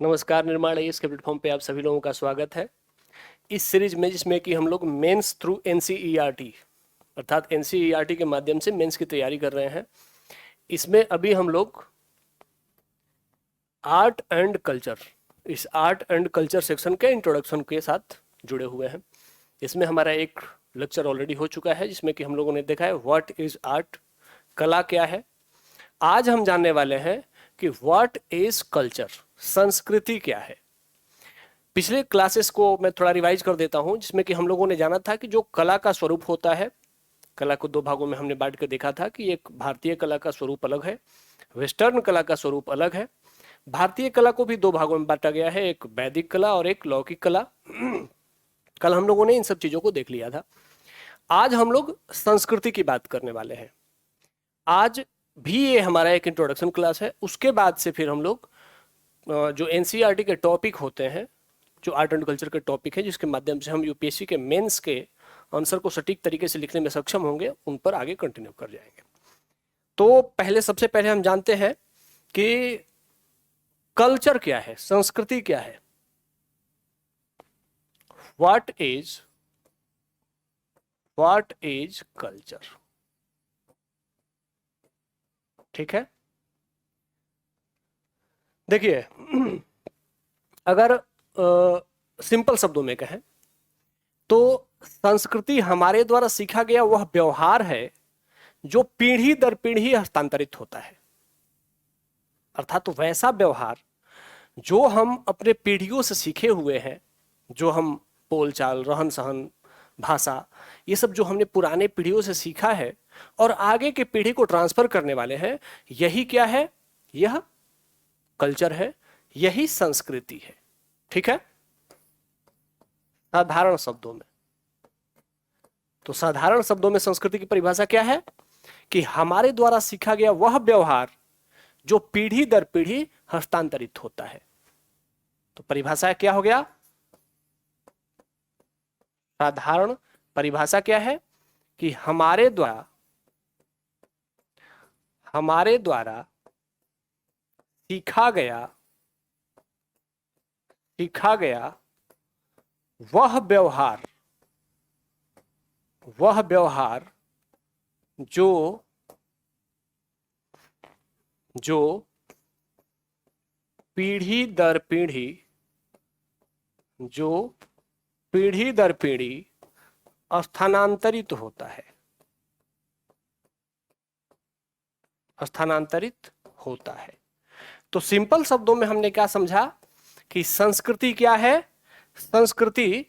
नमस्कार। निर्माण इस के प्लेटफॉर्म पे आप सभी लोगों का स्वागत है। इस सीरीज में जिसमें कि हम लोग मेंस थ्रू एनसीईआरटी अर्थात एनसीईआरटी के माध्यम से मेंस की तैयारी कर रहे हैं। इसमें अभी हम लोग आर्ट एंड कल्चर इस आर्ट एंड कल्चर सेक्शन के इंट्रोडक्शन के साथ जुड़े हुए हैं। इसमें हमारा एक लेक्चर ऑलरेडी हो चुका है जिसमें कि हम लोगों ने देखा है व्हाट इज आर्ट, कला क्या है। आज हम जानने वाले हैं कि व्हाट इज कल्चर, संस्कृति क्या है। पिछले क्लासेस को मैं थोड़ा रिवाइज कर देता हूं जिसमें कि हम लोगों ने जाना था कि जो कला का स्वरूप होता है, कला को दो भागों में हमने बांट कर देखा था कि एक भारतीय कला का स्वरूप अलग है, वेस्टर्न कला का स्वरूप अलग है। भारतीय कला को भी दो भागों में बांटा गया है, एक वैदिक कला और एक लौकिक कला। कल हम लोगों ने इन सब चीजों को देख लिया था। आज हम लोग संस्कृति की बात करने वाले हैं। आज भी ये हमारा एक इंट्रोडक्शन क्लास है। उसके बाद से फिर हम लोग जो एनसीईआरटी के टॉपिक होते हैं, जो आर्ट एंड कल्चर के टॉपिक है जिसके माध्यम से हम यूपीएससी के मेंस के आंसर को सटीक तरीके से लिखने में सक्षम होंगे, उन पर आगे कंटिन्यू कर जाएंगे। तो सबसे पहले हम जानते हैं कि कल्चर क्या है, संस्कृति क्या है। What is culture. ठीक है, देखिए अगर सिंपल शब्दों में कहें तो संस्कृति हमारे द्वारा सीखा गया वह व्यवहार है जो पीढ़ी दर पीढ़ी हस्तांतरित होता है। अर्थात तो वैसा व्यवहार जो हम अपने पीढ़ियों से सीखे हुए हैं, जो हम बोलचाल, रहन सहन, भाषा, ये सब जो हमने पुराने पीढ़ियों से सीखा है और आगे के पीढ़ी को ट्रांसफर करने वाले हैं, यही क्या है? यह कल्चर है, यही संस्कृति है। ठीक है, साधारण शब्दों में तो साधारण शब्दों में संस्कृति की परिभाषा क्या है कि हमारे द्वारा सीखा गया वह व्यवहार जो पीढ़ी दर पीढ़ी हस्तांतरित होता है। तो परिभाषा क्या हो गया? साधारण परिभाषा क्या है कि हमारे द्वारा सीखा गया वह व्यवहार जो पीढ़ी दर पीढ़ी स्थानांतरित होता है। तो सिंपल शब्दों में हमने क्या समझा कि संस्कृति क्या है? संस्कृति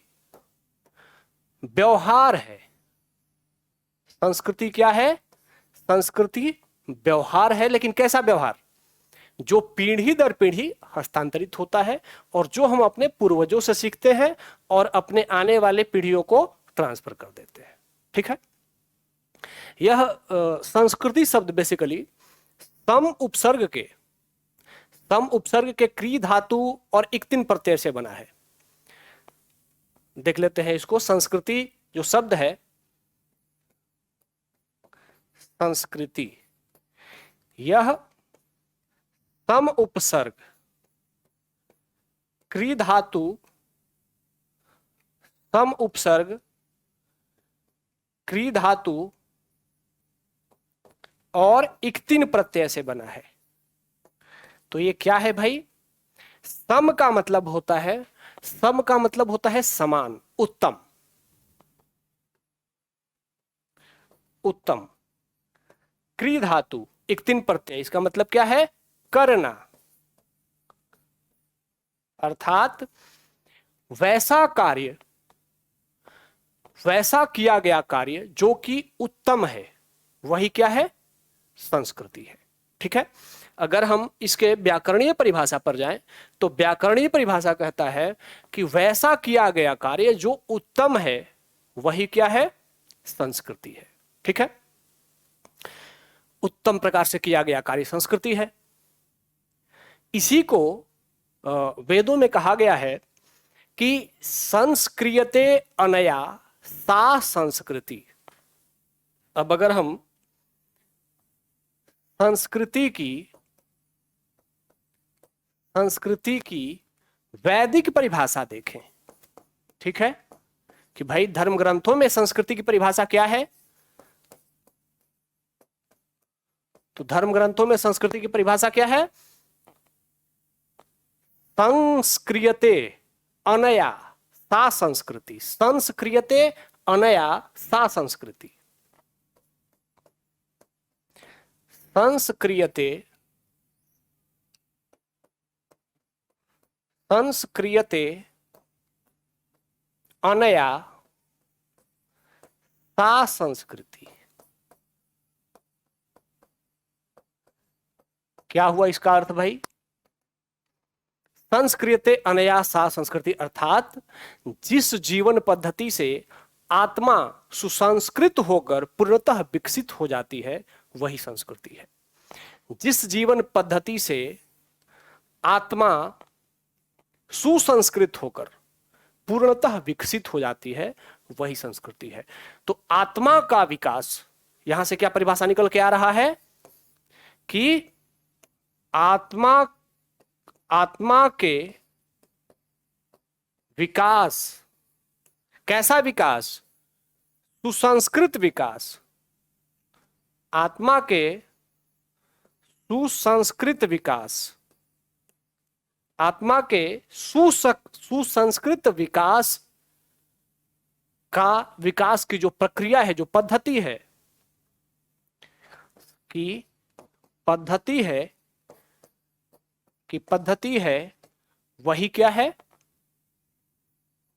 व्यवहार है। संस्कृति क्या है? संस्कृति व्यवहार है, लेकिन कैसा व्यवहार? जो पीढ़ी दर पीढ़ी हस्तांतरित होता है और जो हम अपने पूर्वजों से सीखते हैं और अपने आने वाले पीढ़ियों को ट्रांसफर कर देते हैं। ठीक है, यह संस्कृति शब्द बेसिकली सम उपसर्ग के क्री धातु और इक्तिन प्रत्यय से बना है। देख लेते हैं इसको। संस्कृति जो शब्द है, संस्कृति, यह सम उपसर्ग क्री धातु, सम उपसर्ग क्री धातु और इक्तिन प्रत्यय से बना है। तो ये क्या है भाई? सम का मतलब होता है समान, उत्तम। क्री धातु इक्तिन प्रत्यय, इसका मतलब क्या है? करना। अर्थात वैसा किया गया कार्य जो कि उत्तम है, वही क्या है? संस्कृति है। ठीक है, अगर हम इसके व्याकरणीय परिभाषा पर जाएं तो व्याकरणीय परिभाषा कहता है कि वैसा किया गया कार्य जो उत्तम है, वही क्या है? संस्कृति है। ठीक है, उत्तम प्रकार से किया गया कार्य संस्कृति है। इसी को वेदों में कहा गया है कि संस्क्रियते अनया सा संस्कृति। अब अगर हम संस्कृति की संस्कृति की वैदिक परिभाषा देखें। ठीक है कि भाई धर्म ग्रंथों में संस्कृति की परिभाषा क्या है? तो धर्म ग्रंथों में संस्कृति की परिभाषा क्या है? संस्क्रियते अनया सा संस्कृति। संस्क्रियते अनया सा संस्कृति। संस्क्रियते अनया सा संस्कृति। क्या हुआ इसका अर्थ भाई? संस्क्रियते अनया सा संस्कृति अर्थात जिस जीवन पद्धति से आत्मा सुसंस्कृत होकर पूर्णतः विकसित हो जाती है वही संस्कृति है। जिस जीवन पद्धति से आत्मा सुसंस्कृत होकर पूर्णतः विकसित हो जाती है वही संस्कृति है। तो आत्मा का विकास, यहां से क्या परिभाषा निकल के आ रहा है कि आत्मा के विकास, कैसा विकास? सुसंस्कृत विकास। आत्मा के सुसंस्कृत विकास, आत्मा के सुसंस्कृत विकास की जो प्रक्रिया है, जो पद्धति है, वही क्या है?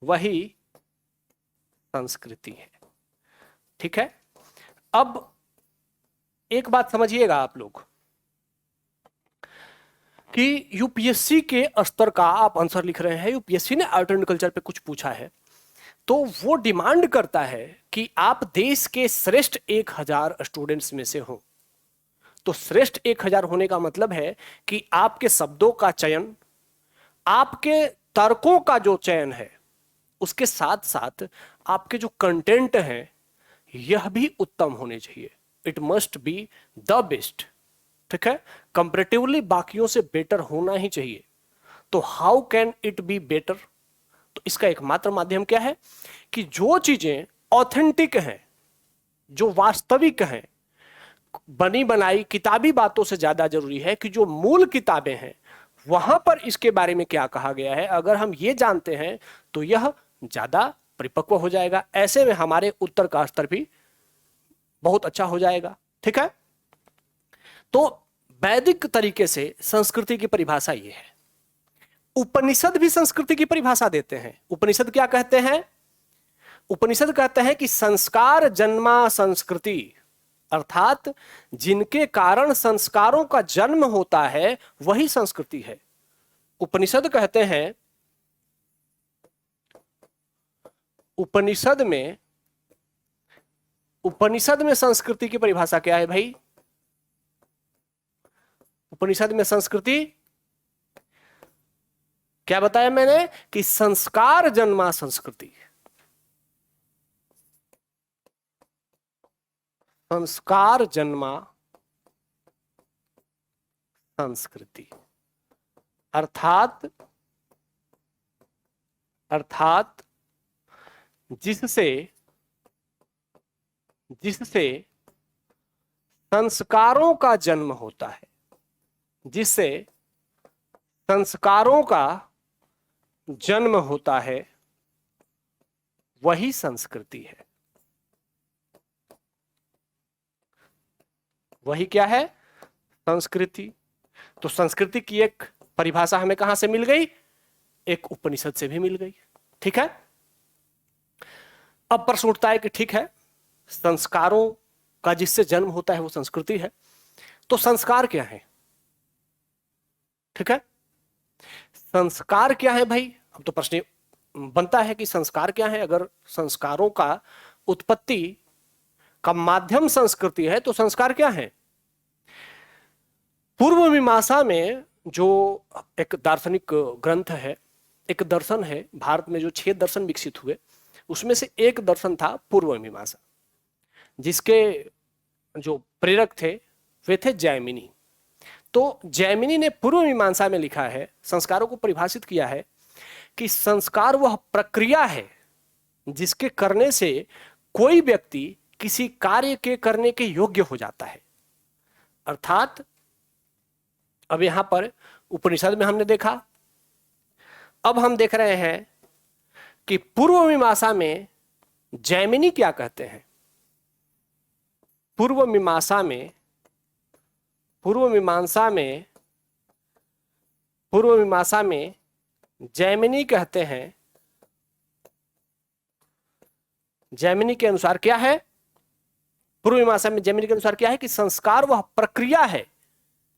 वही संस्कृति है। ठीक है। अब एक बात समझिएगा आप लोग कि यूपीएससी के स्तर का आप आंसर लिख रहे हैं। यूपीएससी ने आर्ट एंड कल्चर पे कुछ पूछा है तो वो डिमांड करता है कि आप देश के श्रेष्ठ 1000 स्टूडेंट्स में से हो। तो श्रेष्ठ 1000 होने का मतलब है कि आपके शब्दों का चयन, आपके तर्कों का जो चयन है, उसके साथ साथ आपके जो कंटेंट हैं यह भी उत्तम होने चाहिए। It must be the best. ठीक है, कंपैरेटिवली बाकियों से बेटर होना ही चाहिए। तो how can it be better? तो इसका एकमात्र माध्यम क्या है कि जो चीजें ऑथेंटिक हैं, जो वास्तविक हैं, बनी बनाई किताबी बातों से ज्यादा जरूरी है कि जो मूल किताबें हैं वहां पर इसके बारे में क्या कहा गया है, अगर हम ये जानते हैं तो यह ज्यादा परिपक्व हो जाएगा। ऐसे में हमारे उत्तर का स्तर भी बहुत अच्छा हो जाएगा। ठीक है, तो वैदिक तरीके से संस्कृति की परिभाषा ये है। उपनिषद भी संस्कृति की परिभाषा देते हैं। उपनिषद क्या कहते हैं? उपनिषद कहते हैं कि संस्कार जन्मा संस्कृति, अर्थात जिनके कारण संस्कारों का जन्म होता है वही संस्कृति है। उपनिषद कहते हैं, उपनिषद में संस्कृति की परिभाषा क्या है भाई? उपनिषद में संस्कृति क्या बताया मैंने कि संस्कार जन्मा संस्कृति। संस्कार जन्मा संस्कृति अर्थात जिससे संस्कारों का जन्म होता है, जिससे संस्कारों का जन्म होता है वही संस्कृति है। वही क्या है? संस्कृति। तो संस्कृति की एक परिभाषा हमें कहां से मिल गई? एक उपनिषद से भी मिल गई। ठीक है, अब प्रश्न उठता है कि ठीक है, संस्कारों का जिससे जन्म होता है वो संस्कृति है, तो संस्कार क्या है? ठीक है, संस्कार क्या है भाई? अब तो प्रश्न बनता है कि संस्कार क्या है। अगर संस्कारों का उत्पत्ति का माध्यम संस्कृति है तो संस्कार क्या है? पूर्व मीमांसा में जो एक दार्शनिक ग्रंथ है, एक दर्शन है, भारत में जो 6 दर्शन विकसित हुए उसमें से एक दर्शन था पूर्व मीमांसा, जिसके जो प्रेरक थे वे थे जैमिनी। तो जैमिनी ने पूर्व मीमांसा में लिखा है, संस्कारों को परिभाषित किया है कि संस्कार वह प्रक्रिया है जिसके करने से कोई व्यक्ति किसी कार्य के करने के योग्य हो जाता है। अर्थात अब यहां पर उपनिषद में हमने देखा, अब हम देख रहे हैं कि पूर्व मीमांसा में जैमिनी क्या कहते हैं। पूर्व मीमांसा में जैमिनी कहते हैं, जैमिनी के अनुसार क्या है, पूर्व मीमांसा में जैमिनी के अनुसार क्या है कि संस्कार वह प्रक्रिया है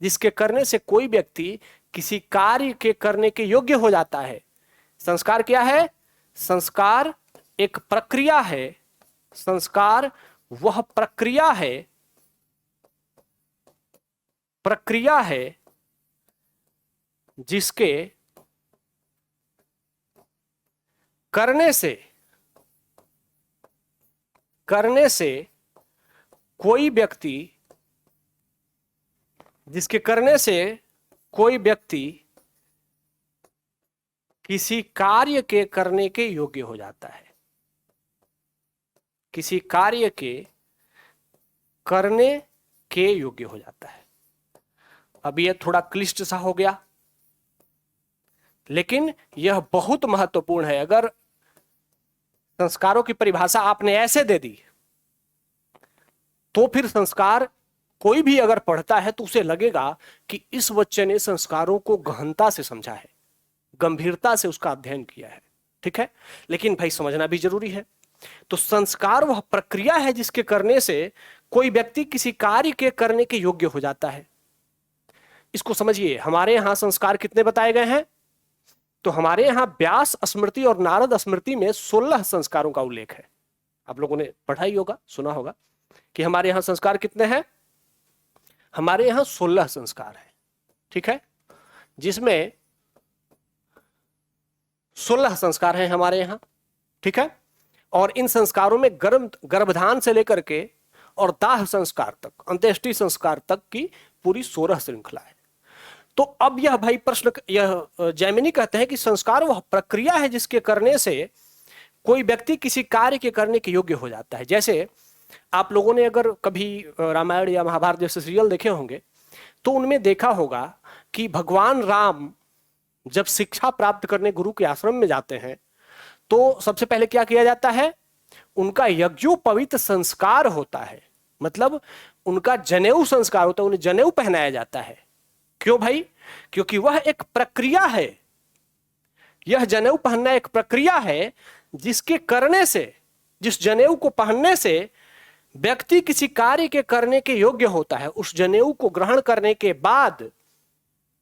जिसके करने से कोई व्यक्ति किसी कार्य के करने के योग्य हो जाता है। संस्कार क्या है? संस्कार एक प्रक्रिया है, संस्कार वह प्रक्रिया है जिसके करने से कोई व्यक्ति किसी कार्य के करने के योग्य हो जाता है, किसी कार्य के करने के योग्य हो जाता है। अब यह थोड़ा क्लिष्ट सा हो गया, लेकिन यह बहुत महत्वपूर्ण है। अगर संस्कारों की परिभाषा आपने ऐसे दे दी तो फिर संस्कार कोई भी अगर पढ़ता है तो उसे लगेगा कि इस बच्चे ने संस्कारों को गहनता से समझा है, गंभीरता से उसका अध्ययन किया है। ठीक है, लेकिन भाई समझना भी जरूरी है। तो संस्कार वह प्रक्रिया है जिसके करने से कोई व्यक्ति किसी कार्य के करने के योग्य हो जाता है। इसको समझिए, हमारे यहां संस्कार कितने बताए गए हैं? तो हमारे यहां व्यास स्मृति और नारद स्मृति में 16 संस्कारों का उल्लेख है। आप लोगों ने पढ़ा ही होगा, सुना होगा कि हमारे यहां संस्कार कितने हैं। हमारे यहां 16 संस्कार है। ठीक है, जिसमें 16 संस्कार हैं हमारे यहां। ठीक है, और इन संस्कारों में गर्भधान से लेकर के और दाह संस्कार तक, अंत्येष्टि संस्कार तक की पूरी 16 श्रृंखला है। तो अब यह भाई प्रश्न, यह जैमिनी कहते हैं कि संस्कार वह प्रक्रिया है जिसके करने से कोई व्यक्ति किसी कार्य के करने के योग्य हो जाता है। जैसे आप लोगों ने अगर कभी रामायण या महाभारत जैसे सीरियल देखे होंगे तो उनमें देखा होगा कि भगवान राम जब शिक्षा प्राप्त करने गुरु के आश्रम में जाते हैं तो सबसे पहले क्या किया जाता है? उनका यज्ञोपवीत संस्कार होता है, मतलब उनका जनेऊ संस्कार होता है, उन्हें जनेऊ पहनाया जाता है। क्यों भाई? क्योंकि वह एक प्रक्रिया है, यह जनेऊ पहनना एक प्रक्रिया है जिसके करने से, जिस जनेऊ को पहनने से व्यक्ति किसी कार्य के करने के योग्य होता है। उस जनेऊ को ग्रहण करने के बाद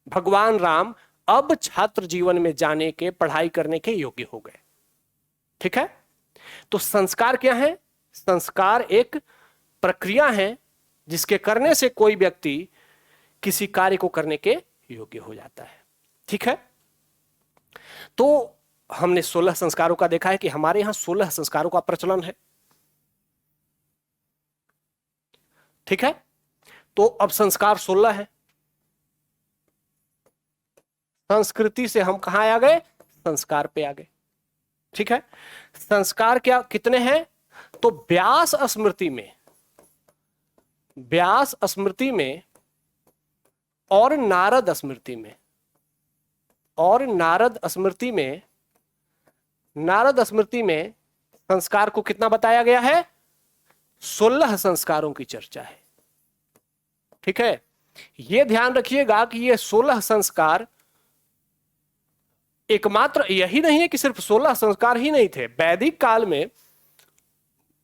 भगवान राम अब छात्र जीवन में जाने के, पढ़ाई करने के योग्य हो गए। ठीक है, तो संस्कार क्या है? संस्कार एक प्रक्रिया है जिसके करने से कोई व्यक्ति किसी कार्य को करने के योग्य हो जाता है। ठीक है, तो हमने 16 संस्कारों का देखा है कि हमारे यहां 16 संस्कारों का प्रचलन है। ठीक है, तो अब संस्कार 16 है। संस्कृति से हम कहां आ गए? संस्कार पे आ गए। ठीक है, संस्कार क्या कितने हैं? तो व्यास स्मृति में और नारद स्मृति में, नारद स्मृति में संस्कार को कितना बताया गया है? 16 संस्कारों की चर्चा है। ठीक है, यह ध्यान रखिएगा कि ये 16 संस्कार एकमात्र यही नहीं है कि सिर्फ 16 संस्कार ही नहीं थे। वैदिक काल में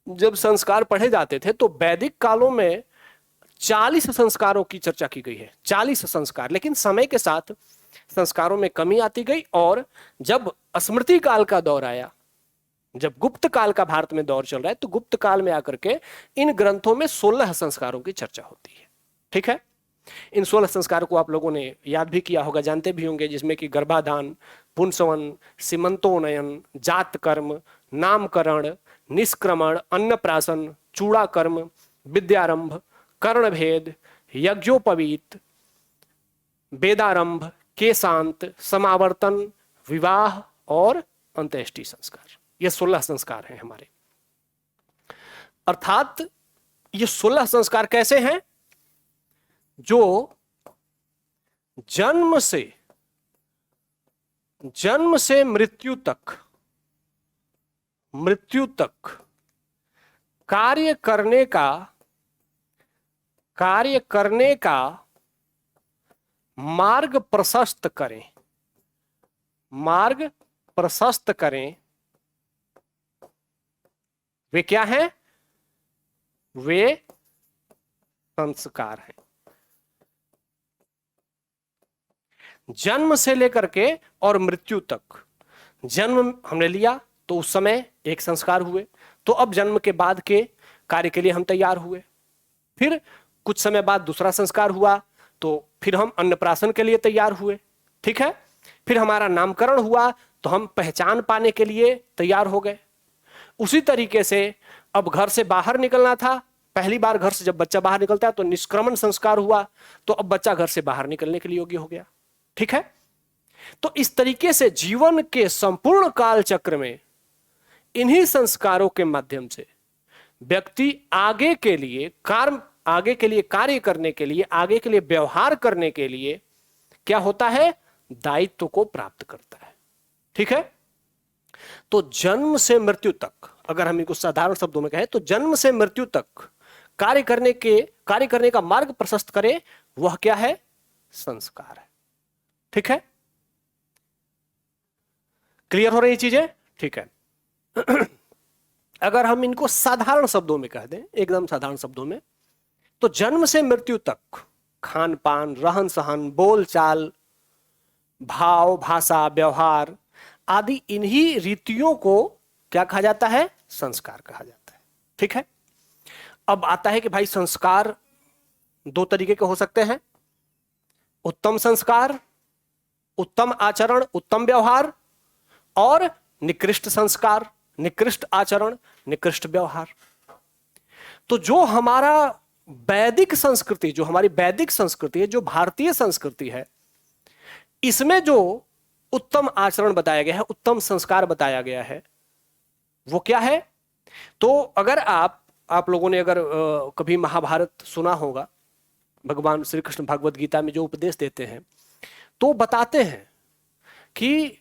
जब संस्कार पढ़े जाते थे तो वैदिक कालों में 40 संस्कारों की चर्चा की गई है, 40 संस्कार। लेकिन समय के साथ संस्कारों में कमी आती गई और जब स्मृति काल का दौर आया, जब गुप्त काल का भारत में दौर चल रहा है, तो गुप्त काल में आकर के इन ग्रंथों में 16 संस्कारों की चर्चा होती है। ठीक है, इन 16 संस्कारों को आप लोगों ने याद भी किया होगा, जानते भी होंगे, जिसमें कि गर्भाधान, पुंसवन, सीमंतोन्नयन, जात कर्म, नामकरण, निष्क्रमण, अन्नप्राशन, चूड़ा कर्म, विद्यारंभ, कर्णभेद, यज्ञोपवीत, वेदारंभ, केशांत, समावर्तन, विवाह और अंत्येष्टि संस्कार। ये 16 संस्कार हैं हमारे। अर्थात ये 16 संस्कार कैसे हैं? जो जन्म से मृत्यु तक कार्य करने का मार्ग प्रशस्त करें। वे क्या हैं? वे संस्कार हैं। जन्म से लेकर के और मृत्यु तक। जन्म हमने लिया तो उस समय एक संस्कार हुए, तो अब जन्म के बाद के कार्य के लिए हम तैयार हुए। फिर कुछ समय बाद दूसरा संस्कार हुआ, तो फिर हम अन्नप्राशन के लिए तैयार हुए। ठीक है। फिर हमारा नामकरण हुआ तो हम पहचान पाने के लिए तैयार हो गए। उसी तरीके से अब घर से बाहर निकलना था। पहली बार घर से जब बच्चा बाहर निकलता है तो निष्क्रमण संस्कार हुआ, तो अब बच्चा घर से बाहर निकलने के लिए योग्य हो गया। ठीक है। तो इस तरीके से जीवन के संपूर्ण काल चक्र में इन्हीं संस्कारों के माध्यम से व्यक्ति आगे के लिए कार्य करने के लिए, आगे के लिए व्यवहार करने के लिए क्या होता है? दायित्व को प्राप्त करता है। ठीक है। तो जन्म से मृत्यु तक, अगर हम इनको साधारण शब्दों में कहें तो जन्म से मृत्यु तक कार्य करने का मार्ग प्रशस्त करे, वह क्या है? संस्कार है। ठीक है। क्लियर हो रही चीजें? ठीक है। अगर हम इनको साधारण शब्दों में कह दें, एकदम साधारण शब्दों में, तो जन्म से मृत्यु तक खान पान, रहन सहन, बोल चाल, भाव, भाषा, व्यवहार आदि इन्हीं रीतियों को क्या कहा जाता है? संस्कार कहा जाता है। ठीक है। अब आता है कि भाई संस्कार दो तरीके के हो सकते हैं। उत्तम संस्कार, उत्तम आचरण, उत्तम व्यवहार, और निकृष्ट संस्कार, निकृष्ट आचरण, निकृष्ट व्यवहार। तो जो हमारा वैदिक संस्कृति, जो हमारी वैदिक संस्कृति है, जो भारतीय संस्कृति है, इसमें जो उत्तम आचरण बताया गया है, उत्तम संस्कार बताया गया है, वो क्या है? तो अगर आप लोगों ने अगर कभी महाभारत सुना होगा, भगवान श्री कृष्ण भगवद गीता में जो उपदेश देते हैं, तो बताते हैं कि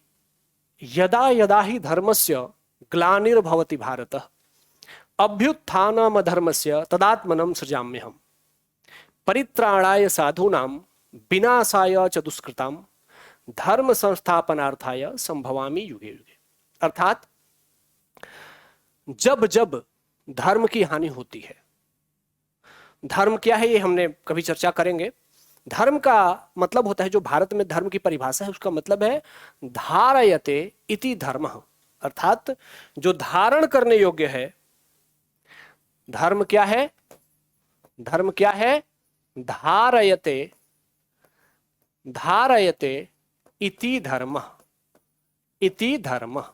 यदा यदा ही धर्मस्य ग्लानिर्भवति भारत अभ्युत्थानमधर्मस्य तदात्मनं सृजाम्यहम् परित्राणाय साधूनां विनाशाय च दुष्कृतां धर्म संस्थापनार्थाय संभवामि युगे युगे। अर्थात जब जब धर्म की हानि होती है, धर्म क्या है ये हमने कभी चर्चा करेंगे। धर्म का मतलब होता है, जो भारत में धर्म की परिभाषा है उसका मतलब है धारयते इति धर्मः, अर्थात जो धारण करने योग्य है। धर्म क्या है? धर्म क्या है? धारयते इति धर्मः, इति धर्मः,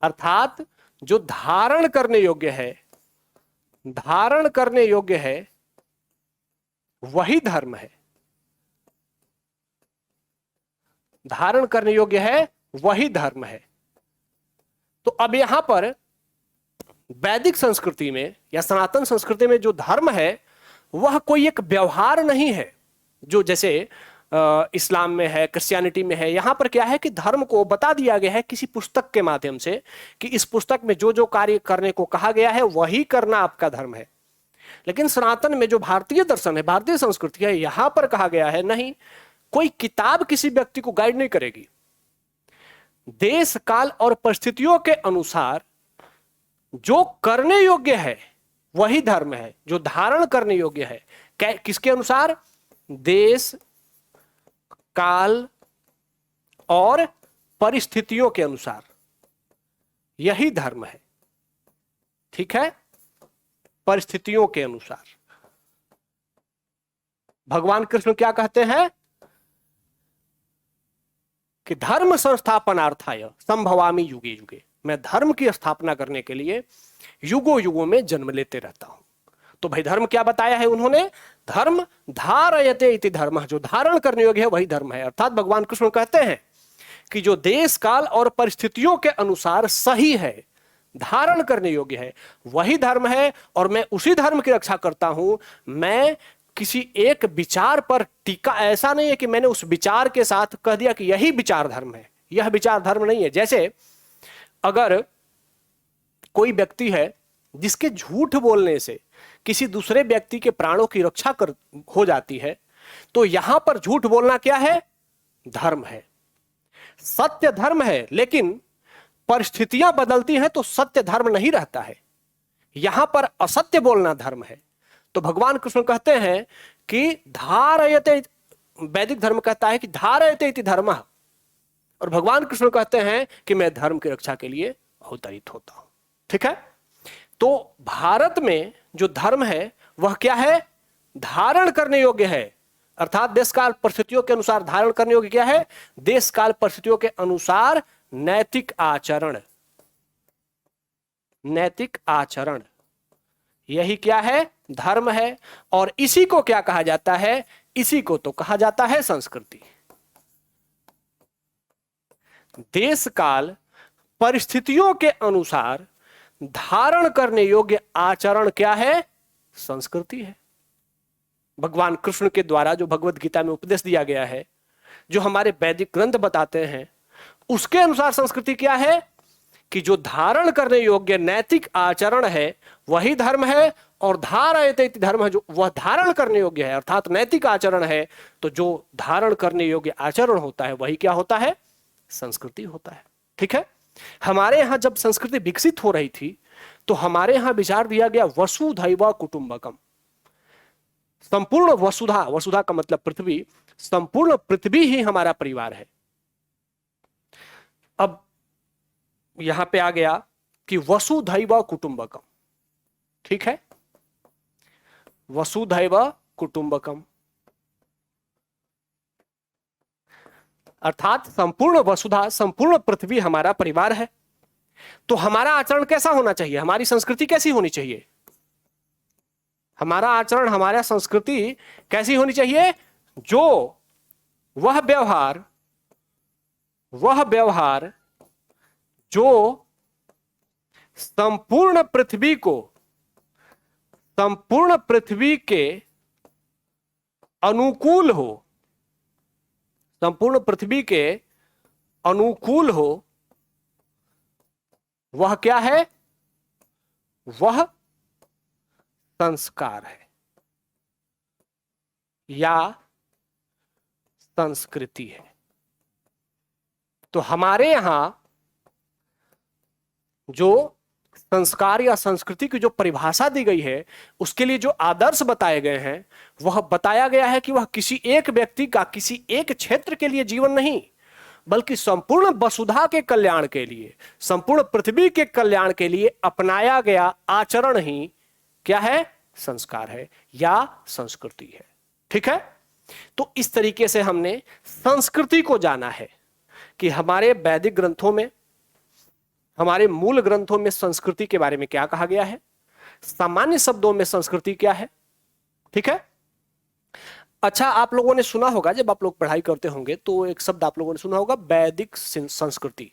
अर्थात जो धारण करने योग्य है, धारण करने योग्य है वही धर्म है। धारण करने योग्य है वही धर्म है। तो अब यहां पर वैदिक संस्कृति में या सनातन संस्कृति में जो धर्म है वह कोई एक व्यवहार नहीं है, जो जैसे इस्लाम में है, क्रिश्चियनिटी में है। यहां पर क्या है कि धर्म को बता दिया गया है किसी पुस्तक के माध्यम से कि इस पुस्तक में जो जो कार्य करने को कहा गया है वही करना आपका धर्म है। लेकिन सनातन में जो भारतीय दर्शन है, भारतीय संस्कृति है, यहां पर कहा गया है नहीं, कोई किताब किसी व्यक्ति को गाइड नहीं करेगी। देश काल और परिस्थितियों के अनुसार जो करने योग्य है वही धर्म है, जो धारण करने योग्य है। किसके अनुसार? देश काल और परिस्थितियों के अनुसार, यही धर्म है। ठीक है। परिस्थितियों के अनुसार। भगवान कृष्ण क्या कहते हैं कि धर्म संस्थापनार्थाय संभवामि युगे युगे, मैं धर्म की स्थापना करने के लिए युगों युगों में जन्म लेते रहता हूं। तो भाई धर्म क्या बताया है उन्होंने? धर्म धारयते इति धर्मः, जो धारण करने योग्य है वही धर्म है। अर्थात भगवान कृष्ण कहते हैं कि जो देश काल और परिस्थितियों के अनुसार सही है, धारण करने योग्य है, वही धर्म है, और मैं उसी धर्म की रक्षा करता हूं। मैं किसी एक विचार पर टीका, ऐसा नहीं है कि मैंने उस विचार के साथ कह दिया कि यही विचार धर्म है, यह विचार धर्म नहीं है। जैसे अगर कोई व्यक्ति है जिसके झूठ बोलने से किसी दूसरे व्यक्ति के प्राणों की रक्षा हो जाती है, तो यहां पर झूठ बोलना क्या है? धर्म है, सत्य धर्म है। लेकिन परिस्थितियां बदलती हैं तो सत्य धर्म नहीं रहता है, यहां पर असत्य बोलना धर्म है। तो भगवान कृष्ण कहते हैं कि धारयते, वैदिक धर्म कहता है कि धारयते इति धर्मः, और भगवान कृष्ण कहते हैं कि मैं धर्म की रक्षा के लिए अवतरित होता हूं। ठीक है, तो भारत में जो धर्म है वह क्या है? धारण करने योग्य है। अर्थात देश काल परिस्थितियों के अनुसार धारण करने योग्य क्या है? देश काल परिस्थितियों के अनुसार नैतिक आचरण, नैतिक आचरण, यही क्या है? धर्म है। और इसी को क्या कहा जाता है? इसी को तो कहा जाता है संस्कृति। देश काल परिस्थितियों के अनुसार धारण करने योग्य आचरण क्या है? संस्कृति है। भगवान कृष्ण के द्वारा जो भगवत गीता में उपदेश दिया गया है, जो हमारे वैदिक ग्रंथ बताते हैं, उसके अनुसार संस्कृति क्या है? कि जो धारण करने योग्य नैतिक आचरण है वही धर्म है, और धारयते इति धर्म है, जो वह धारण करने योग्य है, अर्थात नैतिक आचरण है। तो जो धारण करने योग्य आचरण होता है वही क्या होता है? संस्कृति होता है। ठीक है, हमारे यहां जब संस्कृति विकसित हो रही थी तो हमारे यहां विचार दिया गया वसुधैव कुटुंबकम, संपूर्ण वसुधा, वसुधा का मतलब पृथ्वी, संपूर्ण पृथ्वी ही हमारा परिवार है। अब यहां पे आ गया कि वसुधैव कुटुंबकम। ठीक है, वसुधैव कुटुंबकम अर्थात संपूर्ण वसुधा, संपूर्ण पृथ्वी हमारा परिवार है। तो हमारा आचरण कैसा होना चाहिए? हमारी संस्कृति कैसी होनी चाहिए? हमारा आचरण, हमारा संस्कृति कैसी होनी चाहिए? जो वह व्यवहार जो संपूर्ण पृथ्वी के अनुकूल हो, संपूर्ण पृथ्वी के अनुकूल हो, वह क्या है? वह संस्कार है या संस्कृति है। तो हमारे यहां जो संस्कार या संस्कृति की जो परिभाषा दी गई है, उसके लिए जो आदर्श बताए गए हैं, वह बताया गया है कि वह किसी एक व्यक्ति का, किसी एक क्षेत्र के लिए जीवन नहीं, बल्कि संपूर्ण वसुधा के कल्याण के लिए, संपूर्ण पृथ्वी के कल्याण के लिए अपनाया गया आचरण ही क्या है? संस्कार है या संस्कृति है। ठीक है, तो इस तरीके से हमने संस्कृति को जाना है कि हमारे वैदिक ग्रंथों में, हमारे मूल ग्रंथों में संस्कृति के बारे में क्या कहा गया है, सामान्य शब्दों में संस्कृति क्या है। ठीक है, अच्छा, आप लोगों ने सुना होगा, जब आप लोग पढ़ाई करते होंगे तो एक शब्द आप लोगों ने सुना होगा, वैदिक संस्कृति,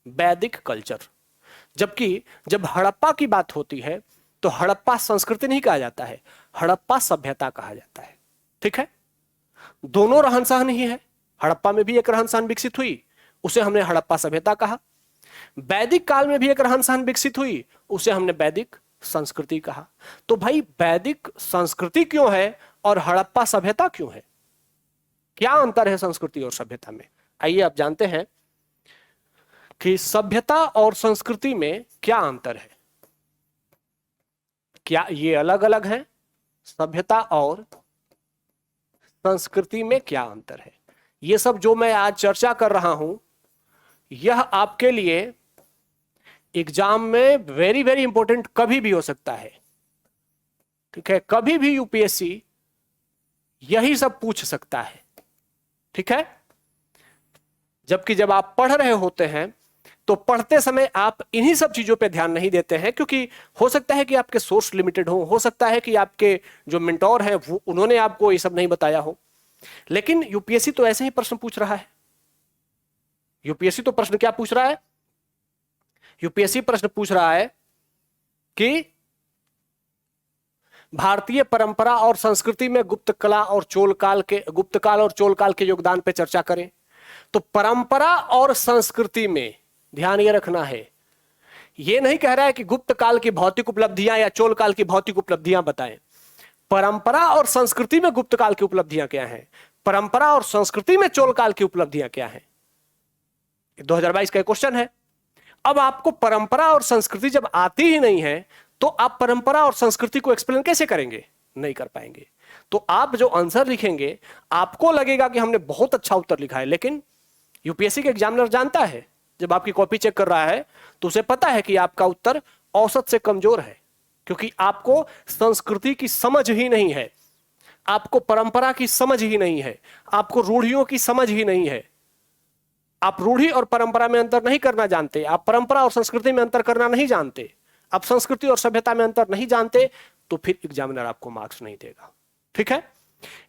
वैदिक कल्चर। जबकि जब हड़प्पा की बात होती है तो हड़प्पा संस्कृति नहीं कहा जाता है, हड़प्पा सभ्यता कहा जाता है। ठीक है, दोनों रहन सहन ही है। हड़प्पा में भी एक रहन सहन विकसित हुई, उसे हमने हड़प्पा सभ्यता कहा। वैदिक काल में भी एक रहन सहन विकसित हुई, उसे हमने वैदिक संस्कृति कहा। तो भाई वैदिक संस्कृति क्यों है और हड़प्पा सभ्यता क्यों है? क्या अंतर है संस्कृति और सभ्यता में? आइए आप जानते हैं कि सभ्यता और संस्कृति में क्या अंतर है। क्या ये अलग अलग है? सभ्यता और संस्कृति में क्या अंतर है? ये सब जो मैं आज चर्चा कर रहा हूं, यह आपके लिए एग्जाम में वेरी वेरी इंपॉर्टेंट कभी भी हो सकता है। ठीक है, कभी भी यूपीएससी यही सब पूछ सकता है। ठीक है, जबकि जब आप पढ़ रहे होते हैं तो पढ़ते समय आप इन्हीं सब चीजों पे ध्यान नहीं देते हैं, क्योंकि हो सकता है कि आपके सोर्स लिमिटेड हो सकता है कि आपके जो मेंटोर हैं वो उन्होंने आपको ये सब नहीं बताया हो। लेकिन यूपीएससी तो ऐसे ही प्रश्न पूछ रहा है। यूपीएससी तो प्रश्न क्या पूछ रहा है? यूपीएससी प्रश्न पूछ रहा है कि भारतीय परंपरा और संस्कृति में गुप्त काल और चोल काल के योगदान पर चर्चा करें। तो परंपरा और संस्कृति में ध्यान ये रखना है, ये नहीं कह रहा है कि गुप्त काल की भौतिक उपलब्धियां या चोल काल की भौतिक उपलब्धियां बताएं। परंपरा और संस्कृति में गुप्त काल की उपलब्धियां क्या हैं, परंपरा और संस्कृति में चोल काल की उपलब्धियां क्या हैं। 2022 का क्वेश्चन है। अब आपको परंपरा और संस्कृति जब आती ही नहीं है तो आप परंपरा और संस्कृति को एक्सप्लेन कैसे करेंगे? नहीं कर पाएंगे। तो आप जो आंसर लिखेंगे आपको लगेगा कि हमने बहुत अच्छा उत्तर लिखा है, लेकिन यूपीएससी के एग्जामिनर जानता है, जब आपकी कॉपी चेक कर रहा है तो उसे पता है कि आपका उत्तर औसत से कमजोर है, क्योंकि आपको संस्कृति की समझ ही नहीं है, आपको परंपरा की समझ ही नहीं है, आपको रूढ़ियों की समझ ही नहीं है। आप रूढ़ी और परंपरा में अंतर नहीं करना जानते, आप परंपरा और संस्कृति में अंतर करना नहीं जानते, आप संस्कृति और सभ्यता में अंतर नहीं जानते, तो फिर एग्जामिनर आपको मार्क्स नहीं देगा। ठीक है,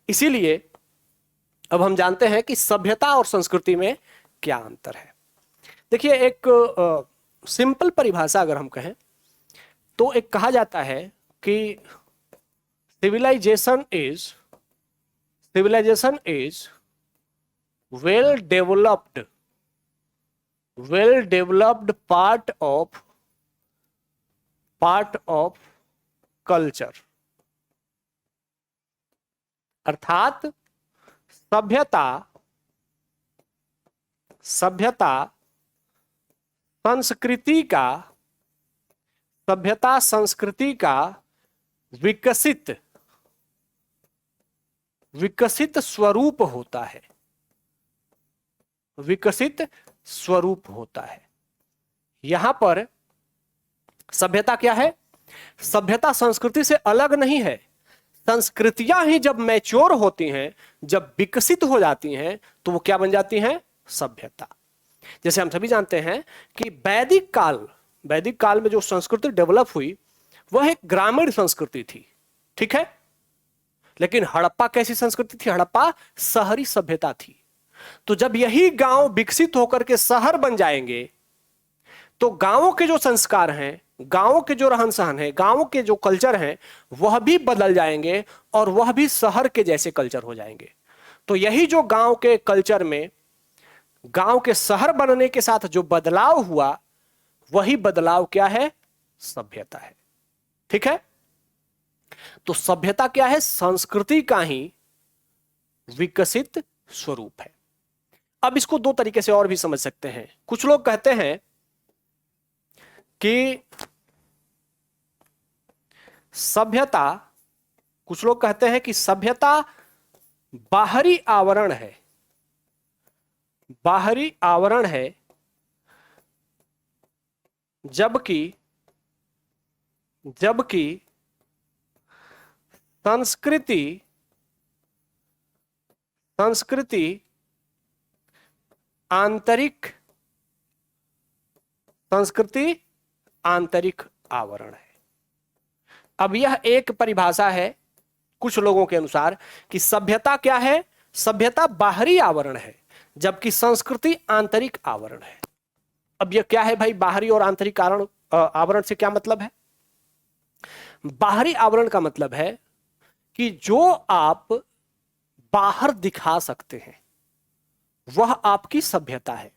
इसीलिए अब हम जानते हैं कि सभ्यता और संस्कृति में क्या अंतर है। देखिए, एक सिंपल परिभाषा अगर हम कहें तो एक कहा जाता है कि civilisation is well developed part of culture. अर्थात सभ्यता संस्कृति का विकसित स्वरूप होता है। विकसित स्वरूप होता है। यहां पर सभ्यता क्या है? सभ्यता संस्कृति से अलग नहीं है। संस्कृतियां ही जब मैच्योर होती हैं, जब विकसित हो जाती हैं, तो वो क्या बन जाती हैं? सभ्यता। जैसे हम सभी जानते हैं कि वैदिक काल में जो संस्कृति डेवलप हुई वह एक ग्रामीण संस्कृति थी, ठीक है। लेकिन हड़प्पा कैसी संस्कृति थी? हड़प्पा शहरी सभ्यता थी। तो जब यही गांव विकसित होकर के शहर बन जाएंगे तो गांवों के जो संस्कार हैं, गांवों के जो रहन सहन है, गांवों के जो कल्चर हैं, वह भी बदल जाएंगे और वह भी शहर के जैसे कल्चर हो जाएंगे। तो यही जो गांव के कल्चर में गांव के शहर बनने के साथ जो बदलाव हुआ, वही बदलाव क्या है? सभ्यता है। ठीक है, तो सभ्यता क्या है? संस्कृति का ही विकसित स्वरूप है। अब इसको दो तरीके से और भी समझ सकते हैं। कुछ लोग कहते हैं कि सभ्यता बाहरी आवरण है, जबकि संस्कृति आंतरिक आवरण है। अब यह एक परिभाषा है कुछ लोगों के अनुसार कि सभ्यता क्या है? सभ्यता बाहरी आवरण है, जबकि संस्कृति आंतरिक आवरण है। अब यह क्या है भाई? बाहरी और आंतरिक आवरण से क्या मतलब है? बाहरी आवरण का मतलब है कि जो आप बाहर दिखा सकते हैं वह आपकी सभ्यता है।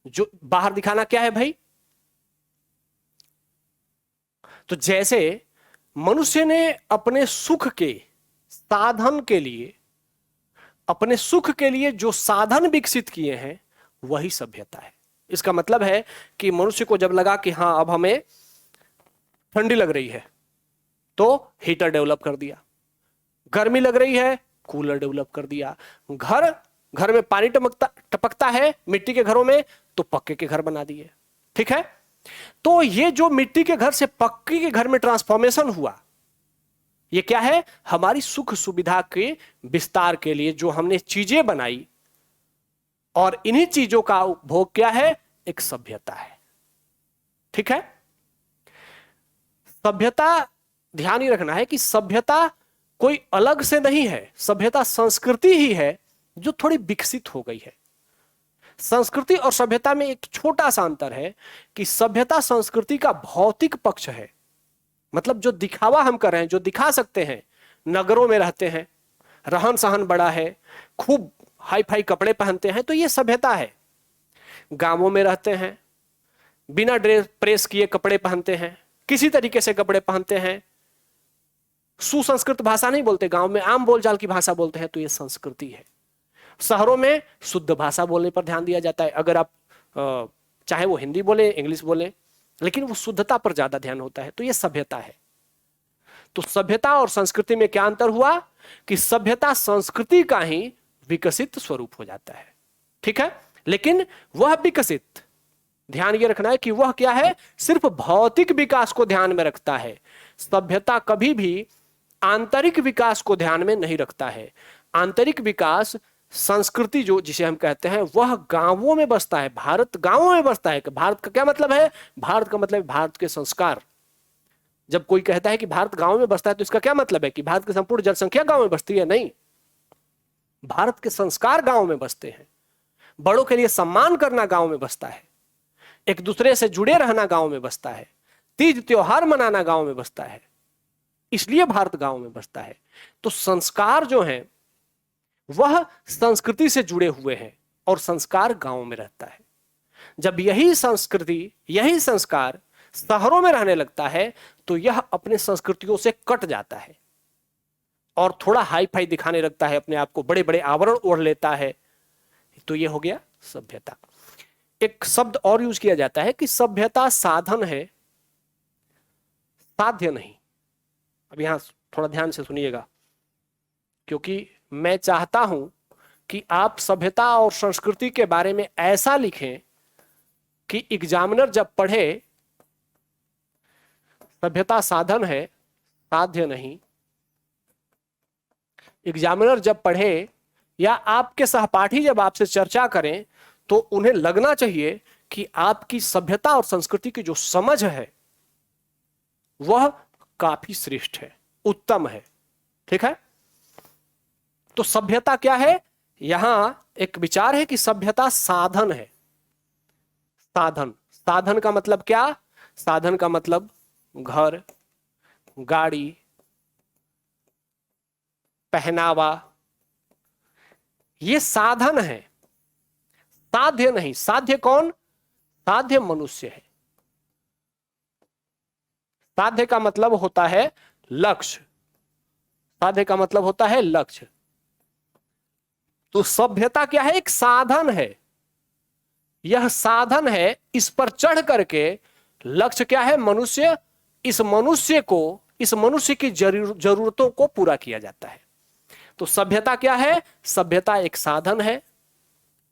जो बाहर दिखाना क्या है भाई? तो जैसे मनुष्य ने अपने सुख के लिए जो साधन विकसित किए हैं वही सभ्यता है। इसका मतलब है कि मनुष्य को जब लगा कि हां अब हमें ठंडी लग रही है तो हीटर डेवलप कर दिया, गर्मी लग रही है कूलर डेवलप कर दिया, घर में पानी टपकता है मिट्टी के घरों में तो पक्के के घर बना दिए। ठीक है, तो ये जो मिट्टी के घर से पक्के के घर में ट्रांसफॉर्मेशन हुआ, ये क्या है? हमारी सुख सुविधा के विस्तार के लिए जो हमने चीजें बनाई, और इन्हीं चीजों का उपभोग क्या है? एक सभ्यता है। ठीक है, सभ्यता ध्यान ही रखना है कि सभ्यता कोई अलग से नहीं है, सभ्यता संस्कृति ही है जो थोड़ी विकसित हो गई है। संस्कृति और सभ्यता में एक छोटा सा अंतर है कि सभ्यता संस्कृति का भौतिक पक्ष है, मतलब जो दिखावा हम कर रहे हैं, जो दिखा सकते हैं, नगरों में रहते हैं, रहन सहन बड़ा है, खूब हाई फाई कपड़े पहनते हैं, तो ये सभ्यता है। गांवों में रहते हैं, बिना ड्रेस प्रेस किए कपड़े पहनते हैं, किसी तरीके से कपड़े पहनते हैं, सुसंस्कृत भाषा नहीं बोलते, गांव में आम बोलचाल की भाषा बोलते हैं, तो ये संस्कृति है। शहरों में शुद्ध भाषा बोलने पर ध्यान दिया जाता है, अगर आप चाहे वो हिंदी बोले इंग्लिश बोले, लेकिन वो शुद्धता पर ज्यादा ध्यान होता है, तो ये सभ्यता है। तो सभ्यता और संस्कृति में क्या अंतर हुआ कि सभ्यता संस्कृति का ही विकसित स्वरूप हो जाता है। ठीक है, लेकिन वह विकसित, ध्यान ये रखना है कि वह क्या है, सिर्फ भौतिक विकास को ध्यान में रखता है। सभ्यता कभी भी आंतरिक विकास को ध्यान में नहीं रखता है। आंतरिक विकास संस्कृति जो जिसे हम कहते हैं वह गांवों में बसता है, भारत गांवों में बसता है। भारत का क्या मतलब है, भारत का मतलब भारत के संस्कार। जब कोई कहता है कि भारत गांव में बसता है तो इसका क्या मतलब है कि भारत की संपूर्ण जनसंख्या गांव में बसती है? नहीं, भारत के संस्कार गांव में बसते हैं। बड़ों के लिए सम्मान करना गांव में बसता है, एक दूसरे से जुड़े रहना गांव में बसता है, तीज त्योहार मनाना गांव में बसता है, इसलिए भारत गांव में बसता है। तो संस्कार जो हैं वह संस्कृति से जुड़े हुए हैं और संस्कार गांव में रहता है। जब यही संस्कृति यही संस्कार शहरों में रहने लगता है तो यह अपने संस्कृतियों से कट जाता है और थोड़ा हाई फाई दिखाने लगता है, अपने आप को बड़े बड़े आवरण ओढ़ लेता है। तो यह हो गया सभ्यता। एक शब्द और यूज किया जाता है कि सभ्यता साधन है, साध्य नहीं। अब यहां थोड़ा ध्यान से सुनिएगा, क्योंकि मैं चाहता हूं कि आप सभ्यता और संस्कृति के बारे में ऐसा लिखें कि एग्जामिनर जब पढ़े सभ्यता साधन है साध्य नहीं, एग्जामिनर जब पढ़े या आपके सहपाठी जब आपसे चर्चा करें तो उन्हें लगना चाहिए कि आपकी सभ्यता और संस्कृति की जो समझ है वह काफी श्रेष्ठ है, उत्तम है। ठीक है, तो सभ्यता क्या है, यहां एक विचार है कि सभ्यता साधन है। साधन, साधन का मतलब क्या, साधन का मतलब घर, गाड़ी, पहनावा, ये साधन है, साध्य नहीं। साध्य कौन, साध्य मनुष्य है। साध्य का मतलब होता है लक्ष्य, साध्य का मतलब होता है लक्ष्य। तो सभ्यता क्या है, एक साधन है, यह साधन है, इस पर चढ़ करके लक्ष्य क्या है, मनुष्य, इस मनुष्य की जरूरतों को पूरा किया जाता है। तो सभ्यता क्या है, सभ्यता एक साधन है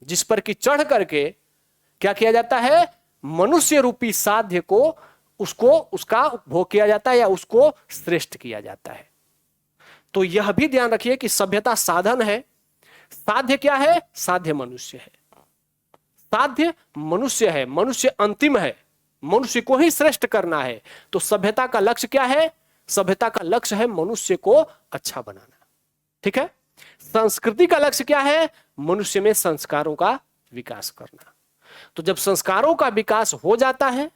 जिस पर कि चढ़ करके क्या किया जाता है, मनुष्य रूपी साध्य को उसका उपभोग किया जाता है या उसको श्रेष्ठ किया जाता है। तो यह भी ध्यान रखिए कि सभ्यता साधन है, साध्य क्या है, साध्य मनुष्य है। साध्य मनुष्य है, मनुष्य अंतिम है, मनुष्य को ही श्रेष्ठ करना है। तो सभ्यता का लक्ष्य क्या है, सभ्यता का लक्ष्य है मनुष्य को अच्छा बनाना। ठीक है, संस्कृति का लक्ष्य क्या है, मनुष्य में संस्कारों का विकास करना। तो जब संस्कारों का विकास हो जाता है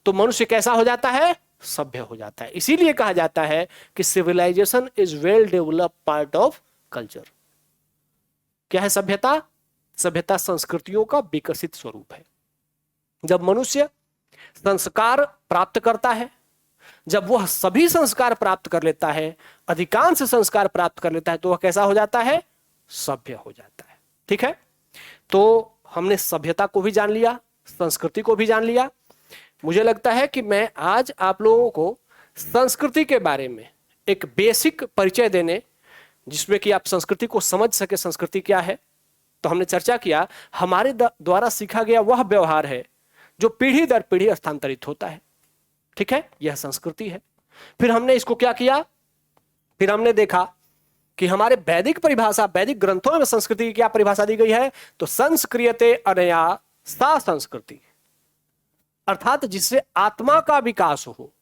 तो मनुष्य कैसा हो जाता है, सभ्य हो जाता है। इसीलिए कहा जाता है कि civilisation is well developed part of culture. क्या है सभ्यता, सभ्यता संस्कृतियों का विकसित स्वरूप है। जब मनुष्य संस्कार प्राप्त करता है, जब वह सभी संस्कार प्राप्त कर लेता है, अधिकांश संस्कार प्राप्त कर लेता है, तो वह कैसा हो जाता है, सभ्य हो जाता है। ठीक है, तो हमने सभ्यता को भी जान लिया, संस्कृति को भी जान लिया। मुझे लगता है कि मैं आज आप लोगों को संस्कृति के बारे में एक बेसिक परिचय देने, जिसमें कि आप संस्कृति को समझ सके, संस्कृति क्या है। तो हमने चर्चा किया हमारे द्वारा सीखा गया वह व्यवहार है जो पीढ़ी दर पीढ़ी स्थानांतरित होता है। ठीक है, यह संस्कृति है। फिर हमने इसको क्या किया, फिर हमने देखा कि हमारे वैदिक परिभाषा, वैदिक ग्रंथों में संस्कृति की क्या परिभाषा दी गई है, तो संस्क्रियते अनया सा संस्कृति। अर्थात जिससे आत्मा का विकास हो।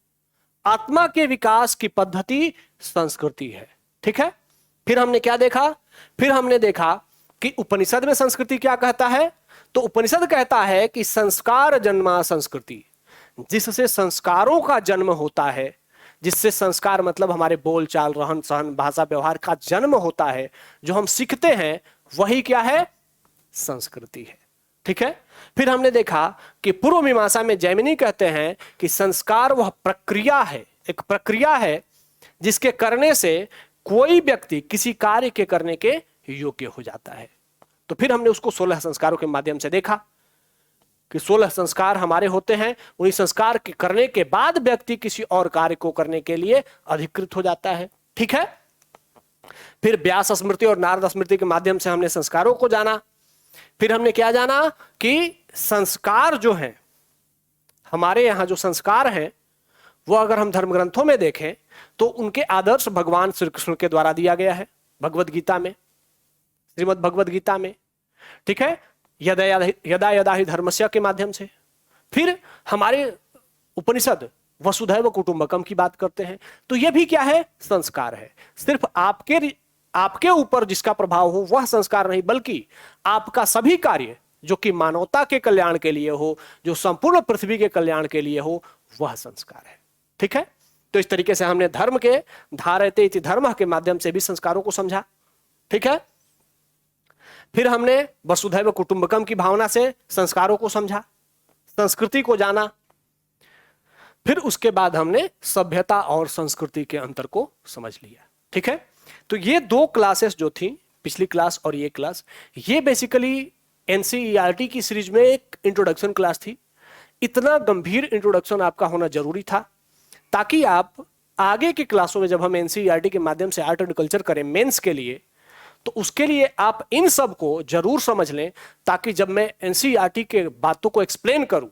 आत्मा के विकास की पद्धति संस्कृति है। ठीक है, फिर हमने क्या देखा? फिर हमने देखा कि उपनिषद में संस्कृति क्या कहता है। तो उपनिषद कहता है कि संस्कार जन्मा संस्कृति, जिससे संस्कारों का जन्म होता है, जिससे संस्कार मतलब हमारे बोल चाल रहन सहन भाषा व्यवहार का जन्म होता है, जो हम सीखते हैं वही क्या है? संस्कृति है। ठीक है, फिर हमने देखा कि पूर्व मीमांसा में जैमिनी कहते हैं कि संस्कार वह प्रक्रिया है, एक प्रक्रिया है जिसके करने से कोई व्यक्ति किसी कार्य के करने के योग्य हो जाता है। तो फिर हमने उसको 16 संस्कारों के माध्यम से देखा कि 16 संस्कार हमारे होते हैं, उन्हीं संस्कार के करने के बाद व्यक्ति किसी और कार्य को करने के लिए अधिकृत हो जाता है। ठीक है, फिर व्यास स्मृति और नारद स्मृति के माध्यम से हमने संस्कारों को जाना। फिर हमने क्या जाना कि संस्कार जो हैं, हमारे यहां जो संस्कार हैं वो अगर हम धर्म ग्रंथों में देखें तो उनके आदर्श भगवान श्री कृष्ण के द्वारा दिया गया है भगवद गीता में, श्रीमद् भगवद गीता में। ठीक है, यदा यदा ही धर्मस्य के माध्यम से। फिर हमारे उपनिषद वसुधैव कुटुंबकम की बात करते हैं, तो यह भी क्या है? संस्कार है। सिर्फ आपके ऊपर जिसका प्रभाव हो वह संस्कार नहीं, बल्कि आपका सभी कार्य जो कि मानवता के कल्याण के लिए हो, जो संपूर्ण पृथ्वी के कल्याण के लिए हो, वह संस्कार है। ठीक है, तो इस तरीके से हमने धर्म के धारयते इति धर्म के माध्यम से भी संस्कारों को समझा। ठीक है, फिर हमने वसुधैव कुटुंबकम की भावना से संस्कारों को समझा, संस्कृति को जाना। फिर उसके बाद हमने सभ्यता और संस्कृति के अंतर को समझ लिया। ठीक है, तो ये 2 क्लासेस जो थी, पिछली क्लास और ये क्लास, ये बेसिकली एनसीईआरटी की सीरीज में एक इंट्रोडक्शन क्लास थी। इतना गंभीर इंट्रोडक्शन आपका होना जरूरी था ताकि आप आगे की क्लासों में जब हम एनसीईआरटी के माध्यम से आर्ट एंड कल्चर करें मेंस के लिए, तो उसके लिए आप इन सब को जरूर समझ लें, ताकि जब मैं एनसीईआरटी के बातों को एक्सप्लेन करूं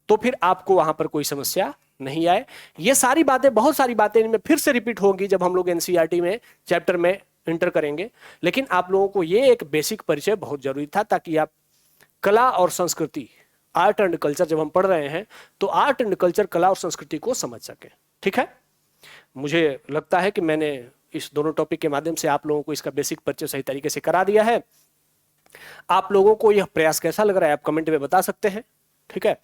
तो फिर आपको वहां पर कोई समस्या नहीं आए। ये सारी बातें, बहुत सारी बातें इनमें फिर से रिपीट होंगी जब हम लोग एनसीईआरटी में चैप्टर में इंटर करेंगे, लेकिन आप लोगों को ये एक बेसिक परिचय बहुत जरूरी था ताकि आप कला और संस्कृति, आर्ट एंड कल्चर जब हम पढ़ रहे हैं तो आर्ट एंड कल्चर, कला और संस्कृति को समझ सके। ठीक है, मुझे लगता है कि मैंने इस दोनों टॉपिक के माध्यम से आप लोगों को इसका बेसिक परिचय सही तरीके से करा दिया है। आप लोगों को यह प्रयास कैसा लग रहा है आप कमेंट में बता सकते हैं। ठीक है,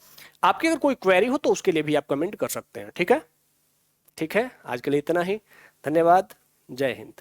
आपकी अगर कोई क्वेरी हो तो उसके लिए भी आप कमेंट कर सकते हैं। ठीक है, ठीक है, आज के लिए इतना ही। धन्यवाद, जय हिंद।